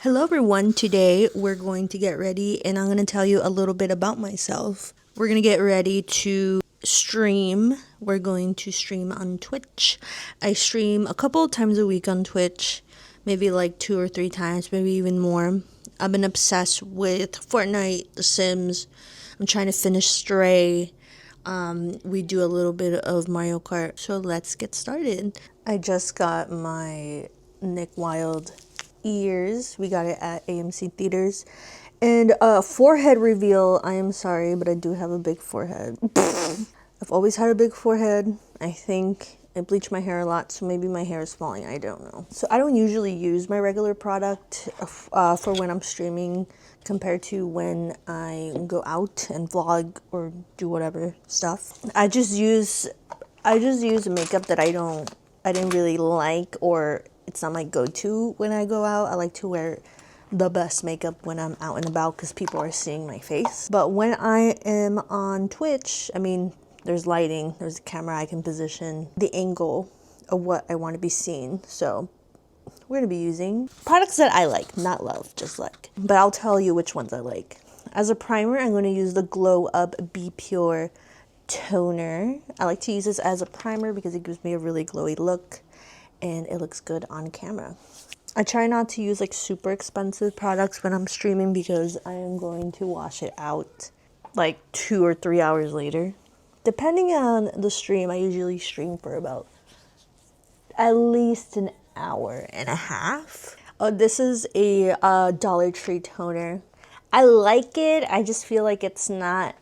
Hello everyone, today we're going to get ready and I'm going to tell you a little bit about myself. We're going to get ready to stream. We're going to stream on Twitch. I stream a couple of times a week on Twitch, maybe like 2 or 3 times, maybe even more. I've been obsessed with Fortnite, The Sims. I'm trying to finish Stray. We do a little bit of Mario Kart, so let's get started. I just got my Nick Wilde ears. We got it at AMC theaters. And forehead reveal. I am sorry, but I do have a big forehead. I've always had a big forehead. I think I bleach my hair a lot, so maybe my hair is falling. I don't know. So I don't usually use my regular product for when I'm streaming compared to when I go out and vlog or do whatever stuff. I just use makeup that I didn't really like, or it's not my go-to when I go out. I like to wear the best makeup when I'm out and about because people are seeing my face. But when I am on Twitch, I mean, there's lighting, there's a camera I can position the angle of what I want to be seen. So we're going to be using products that I like, not love, just like. But I'll tell you which ones I like. As a primer, I'm going to use the Glow Up Be Pure toner. I like to use this as a primer because it gives me a really glowy look and it looks good on camera. I try not to use like super expensive products when I'm streaming because I am going to wash it out like 2 or 3 hours later. Depending on the stream, I usually stream for about at least an hour and a half. Oh, this is a Dollar Tree toner. I like it. I just feel like it's not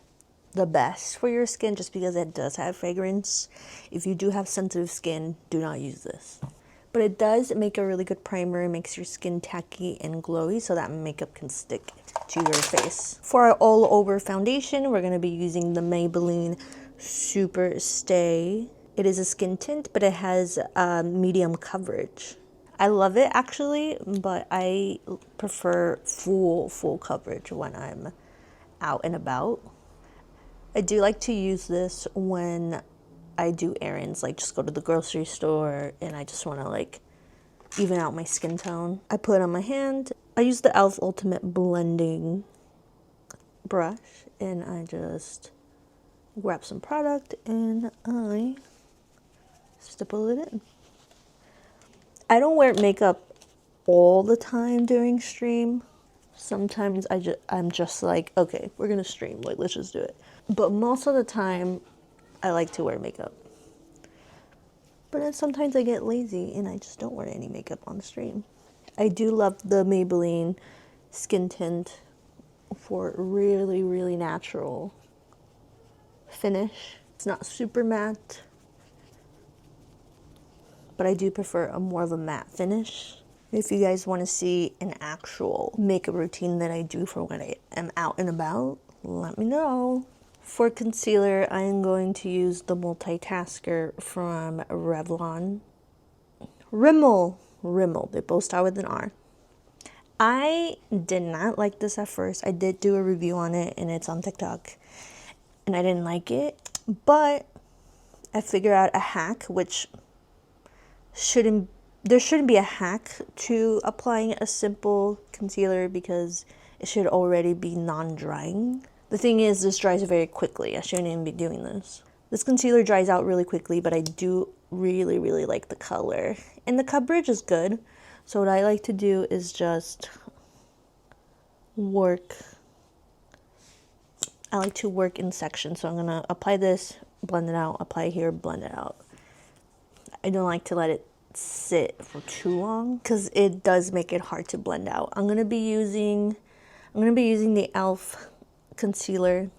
the best for your skin just because it does have fragrance. If you do have sensitive skin, do not use this. But it does make a really good primer. It makes your skin tacky and glowy so that makeup can stick to your face. For our all over foundation, we're going to be using the Maybelline Super Stay. It is a skin tint, but it has medium coverage. I love it actually, but I prefer full coverage when I'm out and about. I do like to use this when I do errands, like just go to the grocery store and I just want to like even out my skin tone. I put it on my hand. I use the e.l.f. Ultimate Blending brush and I just grab some product and I stipple it in. I don't wear makeup all the time during stream. Sometimes I'm just like, okay, we're gonna stream, like let's just do it. But most of the time I like to wear makeup. But then sometimes I get lazy and I just don't wear any makeup on the stream. I do love the Maybelline skin tint for really natural finish. It's not super matte, but I do prefer more of a matte finish. If you guys want to see an actual makeup routine that I do for when I am out and about, let me know. For concealer, I am going to use the Multitasker from Revlon. Rimmel, they both start with an R. I did not like this at first. I did do a review on it and it's on TikTok and I didn't like it, but I figured out a hack, which there shouldn't be a hack to applying a simple concealer because it should already be non-drying. The thing is, this dries very quickly. I shouldn't even be doing this. This concealer dries out really quickly, but I do really like the color. And the coverage is good. So what I like to do is just work. I like to work in sections. So I'm going to apply this, blend it out, apply here, blend it out. I don't like to let it sit for too long because it does make it hard to blend out. I'm going to be using the e.l.f. concealer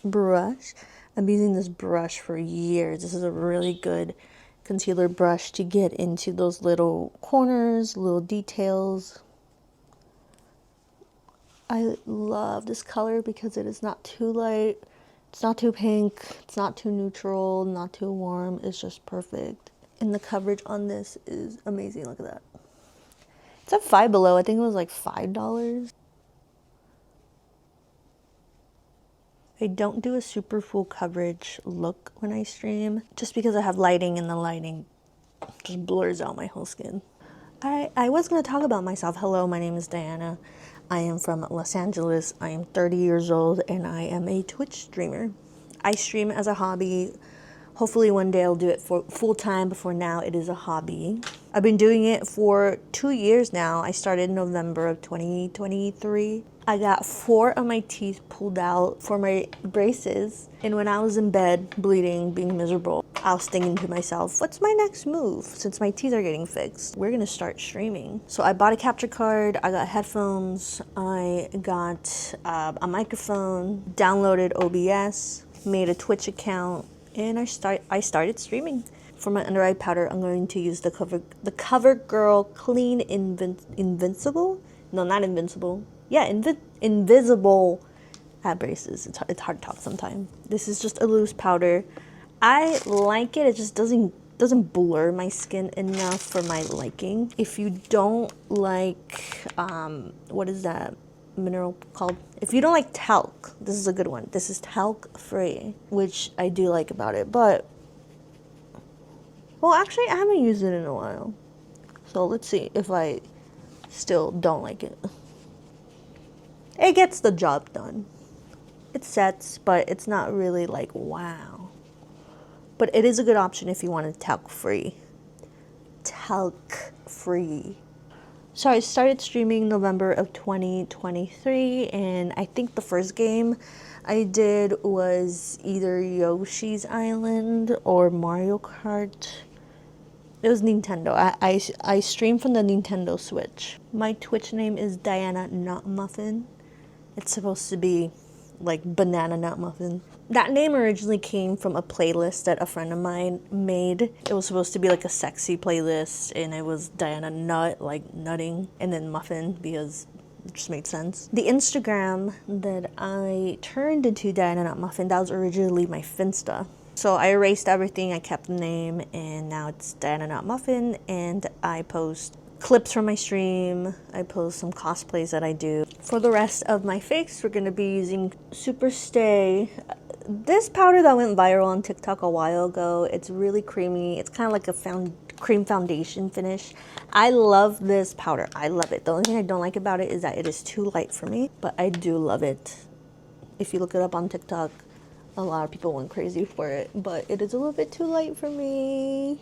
brush. I've been using this brush for years. This is a really good concealer brush to get into those little corners, little details. I love this color because it is not too light, it's not too pink, it's not too neutral, not too warm. It's just perfect. And the coverage on this is amazing. Look at that. It's at Five Below. I think it was like $5. I don't do a super full coverage look when I stream just because I have lighting and the lighting just blurs out my whole skin. I was going to talk about myself. Hello, my name is Diana. I am from Los Angeles. I am 30 years old and I am a Twitch streamer. I stream as a hobby. Hopefully one day I'll do it for full time, but for now it is a hobby. I've been doing it for 2 years now. I started in November of 2023. I got 4 of my teeth pulled out for my braces. And when I was in bed, bleeding, being miserable, I was thinking to myself, what's my next move? Since my teeth are getting fixed, we're gonna start streaming. So I bought a capture card, I got headphones, I got a microphone, downloaded OBS, made a Twitch account, and I started streaming. For my under eye powder, I'm going to use the CoverGirl Clean Invincible. No, not Invincible. Yeah, Invisible braces. It's hard to talk sometimes. This is just a loose powder. I like it. It just doesn't blur my skin enough for my liking. If you don't like what is that mineral called? If you don't like talc, this is a good one. This is talc free, which I do like about it. But well, actually, I haven't used it in a while. So let's see if I still don't like it. It gets the job done. It sets, but it's not really like wow. But it is a good option if you want it talc free. Talc free. So I started streaming November of 2023, and I think the first game I did was either Yoshi's Island or Mario Kart. It was Nintendo. I stream from the Nintendo Switch. My Twitch name is Diana Nut Muffin. It's supposed to be like banana nut muffin. That name originally came from a playlist that a friend of mine made. It was supposed to be like a sexy playlist, and it was Diana Nut, like nutting, and then muffin because it just made sense. The Instagram that I turned into Diana Nut Muffin, that was originally my Finsta. So I erased everything, I kept the name, and now it's Diana Nut Muffin, and I post clips from my stream. I post some cosplays that I do. For the rest of my face, we're gonna be using Super Stay. This powder that went viral on TikTok a while ago. It's really creamy. It's kind of like a cream foundation finish. I love this powder. I love it. The only thing I don't like about it is that it is too light for me, but I do love it. If you look it up on TikTok, a lot of people went crazy for it, but it is a little bit too light for me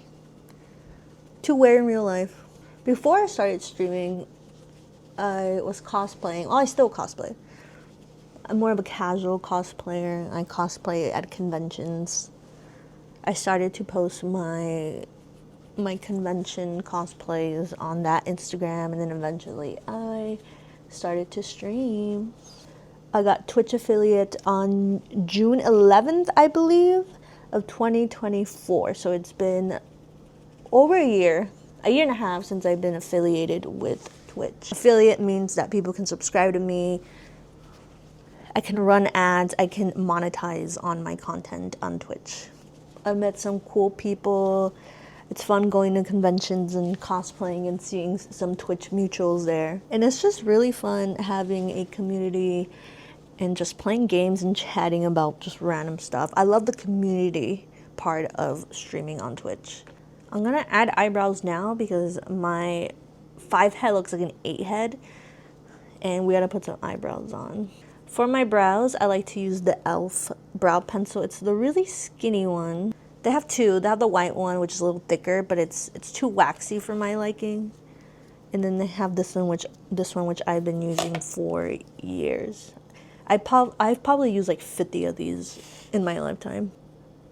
to wear in real life. Before I started streaming, I was cosplaying. Well, I still cosplay. I'm more of a casual cosplayer. I cosplay at conventions. I started to post my convention cosplays on that Instagram, and then eventually I started to stream. I got Twitch affiliate on June 11th, I believe, of 2024. So it's been over a year and a half since I've been affiliated with Twitch. Affiliate means that people can subscribe to me. I can run ads. I can monetize on my content on Twitch. I've met some cool people. It's fun going to conventions and cosplaying and seeing some Twitch mutuals there. And it's just really fun having a community and just playing games and chatting about just random stuff. I love the community part of streaming on Twitch. I'm gonna add eyebrows now because my 5 head looks like an 8 head, and we gotta put some eyebrows on. For my brows, I like to use the e.l.f. brow pencil. It's the really skinny one. They have 2. They have the white one, which is a little thicker, but it's too waxy for my liking. And then they have this one, which I've been using for years. I've probably used like 50 of these in my lifetime.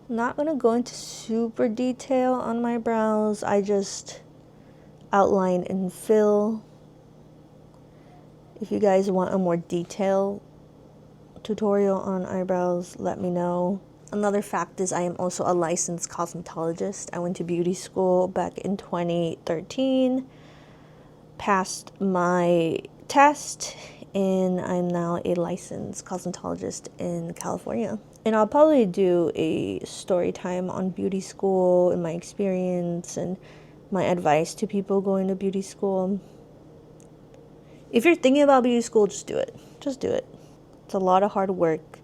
Not gonna go into super detail on my brows. I just outline and fill. If you guys want a more detailed tutorial on eyebrows, let me know. Another fact is I am also a licensed cosmetologist. I went to beauty school back in 2013, passed my test, and I'm now a licensed cosmetologist in California. And I'll probably do a story time on beauty school and my experience and my advice to people going to beauty school. If you're thinking about beauty school, just do it. Just do it. It's a lot of hard work,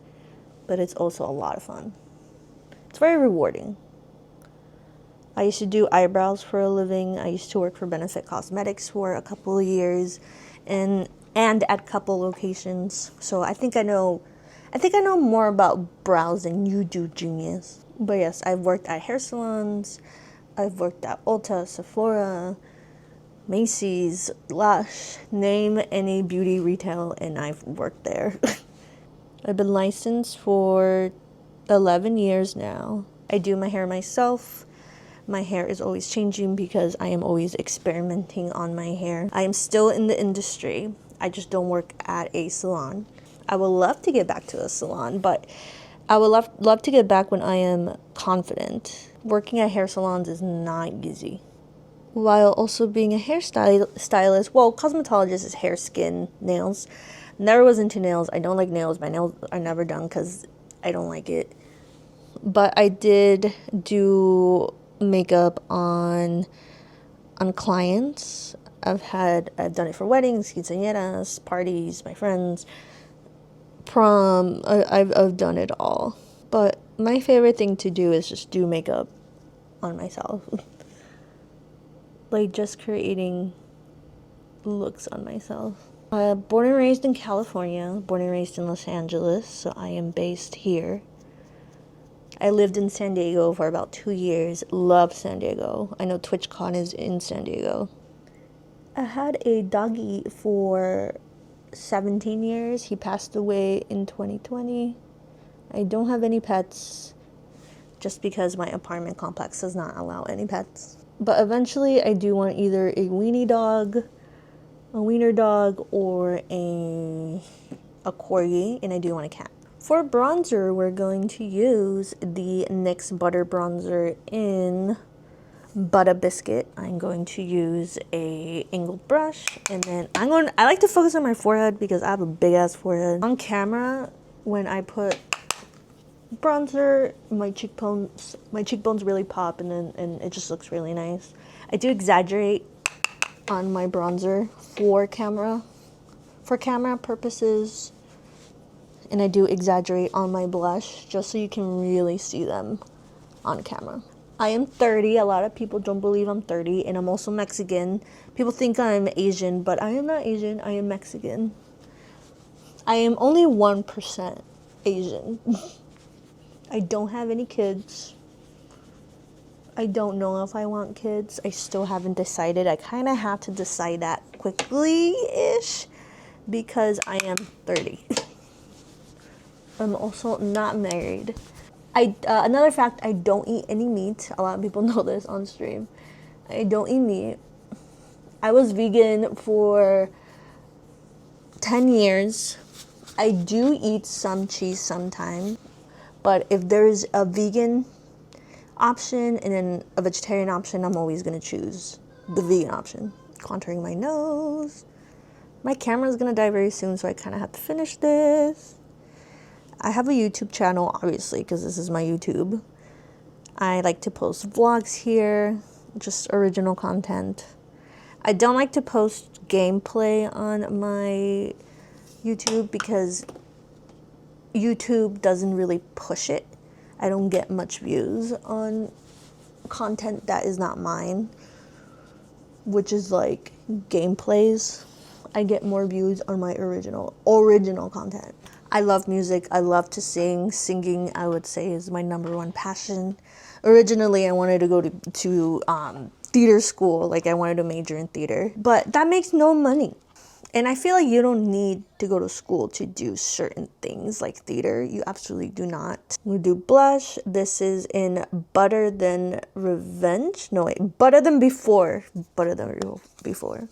but it's also a lot of fun. It's very rewarding. I used to do eyebrows for a living. I used to work for Benefit Cosmetics for a couple of years and at couple locations. So I think I know more about brows than you do, genius. But yes, I've worked at hair salons. I've worked at Ulta, Sephora, Macy's, Lush, name any beauty retail, and I've worked there. I've been licensed for 11 years now. I do my hair myself. My hair is always changing because I am always experimenting on my hair. I am still in the industry. I just don't work at a salon. I would love to get back to a salon, but I would love to get back when I am confident. Working at hair salons is not easy. While also being a hairstylist, well, cosmetologist is hair, skin, nails. Never was into nails. I don't like nails. My nails are never done because I don't like it. But I did do makeup on clients. I've done it for weddings, quinceañeras, parties, my friends, prom. I've done it all. But my favorite thing to do is just do makeup on myself. Like just creating looks on myself. Born and raised in California, born and raised in Los Angeles, so I am based here. I lived in San Diego for about 2 years. Love San Diego. I know TwitchCon is in San Diego. I had a doggy for 17 years. He passed away in 2020. I don't have any pets just because my apartment complex does not allow any pets. But eventually I do want either a weenie dog, a wiener dog, or a corgi, and I do want a cat. For bronzer, we're going to use the NYX Butter Bronzer in Butter Biscuit. I'm going to use a angled brush, and then I like to focus on my forehead because I have a big ass forehead. On camera, when I put bronzer, my cheekbones really pop, and it just looks really nice. I do exaggerate on my bronzer for camera purposes, and I do exaggerate on my blush just so you can really see them on camera. I am 30. A lot of people don't believe I'm 30, and I'm also Mexican. People think I'm Asian, but I am not Asian. I am Mexican. I am only 1% Asian. I don't have any kids. I don't know if I want kids. I still haven't decided. I kind of have to decide that quickly-ish because I am 30. I'm also not married. Another fact, I don't eat any meat. A lot of people know this on stream. I don't eat meat. I was vegan for 10 years. I do eat some cheese sometimes. But if there's a vegan option and then a vegetarian option, I'm always going to choose the vegan option. Contouring my nose. My camera's going to die very soon, so I kind of have to finish this. I have a YouTube channel, obviously, because this is my YouTube. I like to post vlogs here, just original content. I don't like to post gameplay on my YouTube because YouTube doesn't really push it. I don't get much views on content that is not mine, which is like gameplays. I get more views on my original content. I love music. I love to sing. Singing, I would say, is my number one passion. Originally, I wanted to go to theater school. Like, I wanted to major in theater. But that makes no money. And I feel like you don't need to go to school to do certain things like theater. You absolutely do not. We do blush. This is in Butter Than Revenge. No, wait. Butter Than Before. Butter Than Before.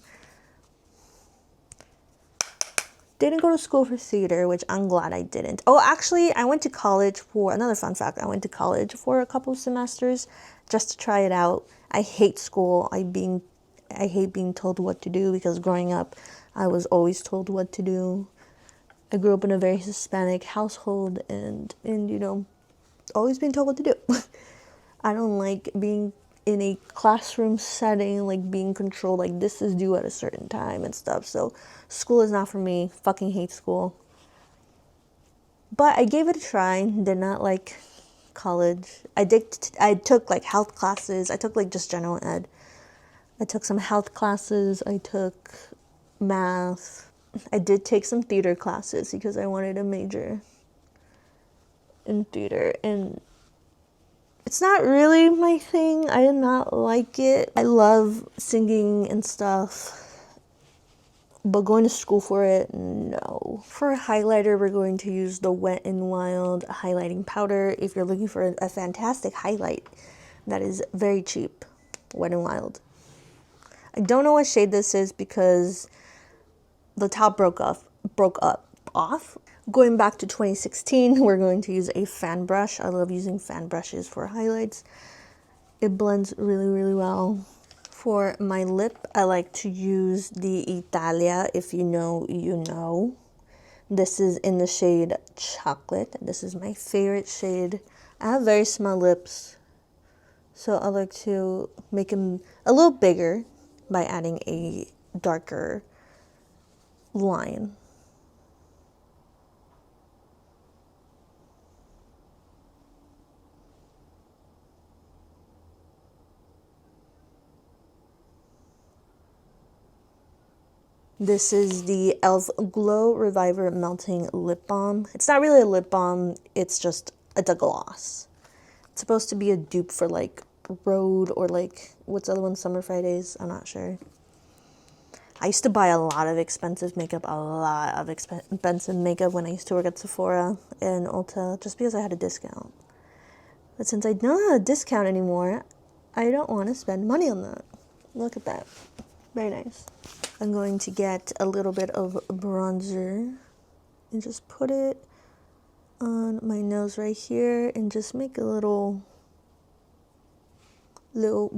Didn't go to school for theater, which I'm glad I didn't. Oh, actually, I went to college for, another fun fact, I went to college for a couple of semesters just to try it out. I hate school. I hate being told what to do because growing up, I was always told what to do. I grew up in a very Hispanic household and always being told what to do. I don't like being in a classroom setting, like being controlled, like this is due at a certain time and stuff. So school is not for me. Fucking hate school. But I gave it a try. Did not like college. I took like health classes. I took like just general ed. I took some health classes. I took math. I did take some theater classes because I wanted to major in theater, and it's not really my thing. I did not like it. I love singing and stuff, but going to school for it, no. For a highlighter, we're going to use the Wet n Wild highlighting powder. If you're looking for a fantastic highlight that is very cheap, Wet n Wild. I don't know what shade this is because the top broke off. Going back to 2016, we're going to use a fan brush. I love using fan brushes for highlights. It blends really, really well. For my lip, I like to use the Italia. If you know, you know. This is in the shade Chocolate. This is my favorite shade. I have very small lips, so I like to make them a little bigger by adding a darker line. This is the e.l.f. Glow Reviver Melting Lip Balm. It's not really a lip balm, it's a gloss. It's supposed to be a dupe for like Rhode or like, what's the other one, Summer Fridays? I'm not sure. I used to buy a lot of expensive makeup when I used to work at Sephora and Ulta, just because I had a discount. But since I don't have a discount anymore, I don't want to spend money on that. Look at that. Very nice. I'm going to get a little bit of bronzer and just put it on my nose right here and just make a little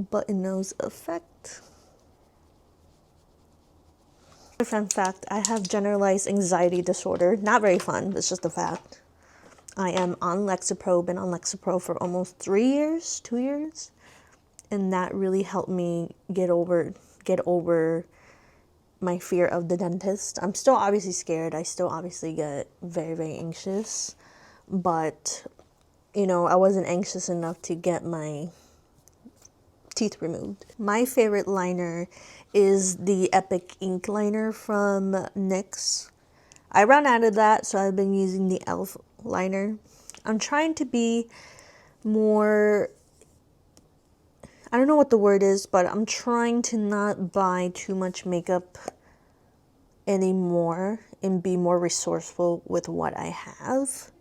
button nose effect. Fun fact, I have generalized anxiety disorder. Not very fun, but it's just a fact. I am on Lexapro, been on Lexapro for almost 2 years, and that really helped me get over my fear of the dentist. I'm still obviously scared. I still obviously get very, very anxious, but you know, I wasn't anxious enough to get my teeth removed. My favorite liner is the Epic Ink liner from NYX. I ran out of that, so I've been using the e.l.f. liner. I'm trying to be more, I don't know what the word is, but I'm trying to not buy too much makeup anymore and be more resourceful with what I have.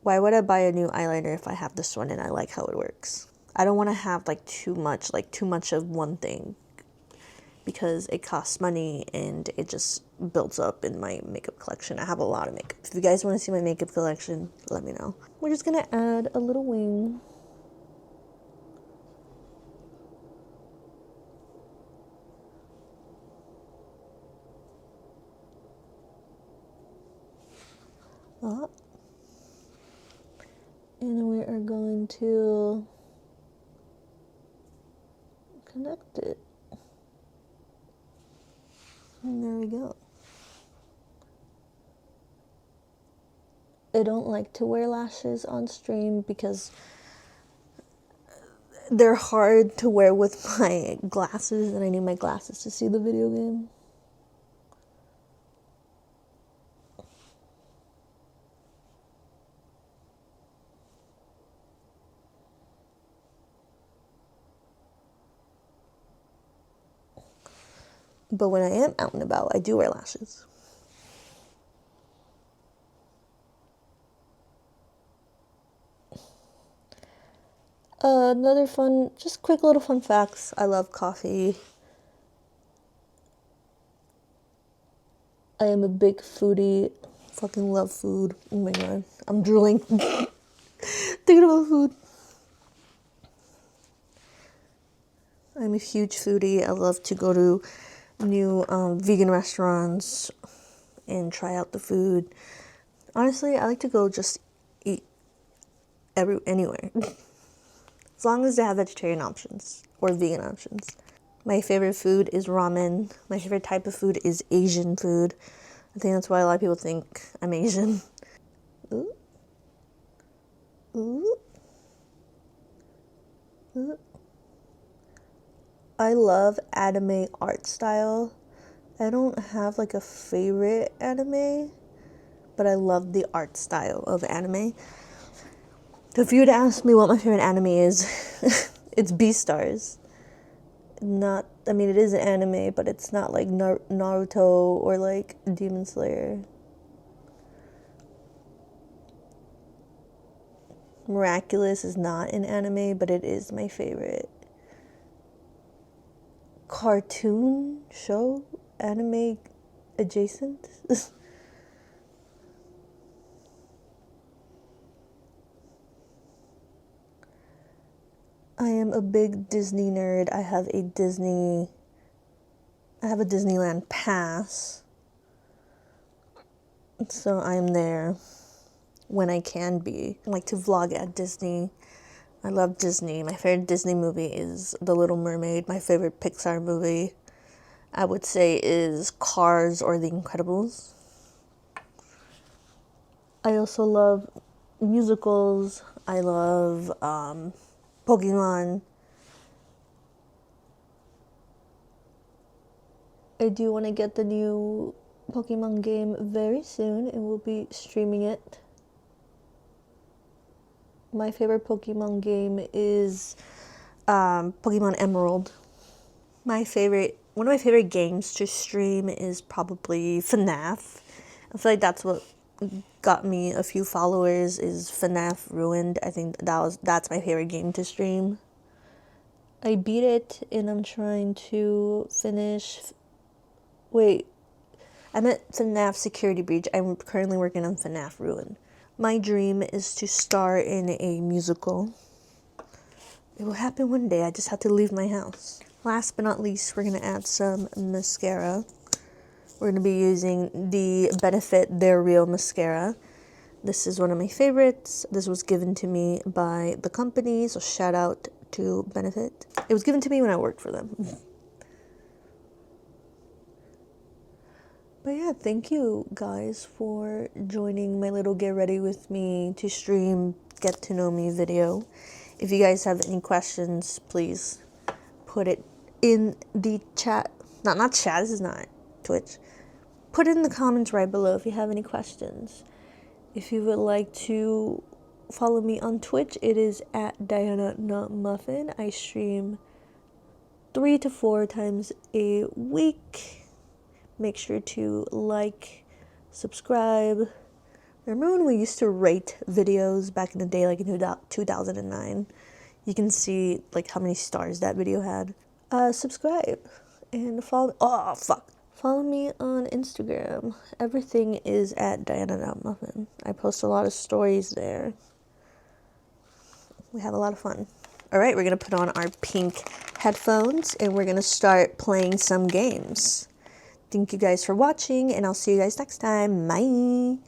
Why would I buy a new eyeliner if I have this one and I like how it works? I don't want to have like too much of one thing, because it costs money and it just builds up in my makeup collection. I have a lot of makeup. If you guys want to see my makeup collection, let me know. We're just gonna add a little wing. And we are going to connect it. And there we go. I don't like to wear lashes on stream because they're hard to wear with my glasses, and I need my glasses to see the video game. But when I am out and about, I do wear lashes. Another fun, just quick little fun facts. I love coffee. I am a big foodie. Fucking love food. Oh my god. I'm drooling. Thinking about food. I'm a huge foodie. I love to go to new vegan restaurants and try out the food. Honestly, I like to go just eat anywhere. As long as they have vegetarian options or vegan options. My favorite food is ramen. My favorite type of food is Asian food. I think that's why a lot of people think I'm Asian. Ooh. Ooh. I love anime art style. I don't have like a favorite anime, but I love the art style of anime. If you were to ask me what my favorite anime is, it's Beastars. Not, I mean, it is an anime, but it's not like Naruto or like Demon Slayer. Miraculous is not an anime, but it is my favorite cartoon show, anime adjacent. I am a big Disney nerd. I have a Disneyland pass. So I'm there when I can be. I like to vlog at Disney. I love Disney. My favorite Disney movie is The Little Mermaid. My favorite Pixar movie, I would say, is Cars or The Incredibles. I also love musicals. I love Pokemon. I do want to get the new Pokemon game very soon, and we'll be streaming it. My favorite Pokemon game is Pokemon Emerald. One of my favorite games to stream is probably FNAF. I feel like that's what got me a few followers, is FNAF Ruined. I think that's my favorite game to stream. I beat it and I'm trying to finish. Wait, I meant FNAF Security Breach. I'm currently working on FNAF Ruined. My dream is to star in a musical. It will happen one day. I just have to leave my house. Last but not least, we're going to add some mascara. We're going to be using the Benefit They're Real mascara. This is one of my favorites. This was given to me by the company, so shout out to Benefit. It was given to me when I worked for them. But yeah, thank you guys for joining my little get ready with me to stream get to know me video. If you guys have any questions, please put it in the chat. Not chat, this is not Twitch. Put it in the comments right below if you have any questions. If you would like to follow me on Twitch, it is at Diana Not Muffin. I stream 3 to 4 times a week. Make sure to like, subscribe. Remember when we used to rate videos back in the day, like in 2009? You can see like how many stars that video had. Subscribe and follow. Oh fuck! Follow me on Instagram. Everything is at Diana.Muffin. I post a lot of stories there. We have a lot of fun. All right, we're gonna put on our pink headphones and we're gonna start playing some games. Thank you guys for watching, and I'll see you guys next time. Bye.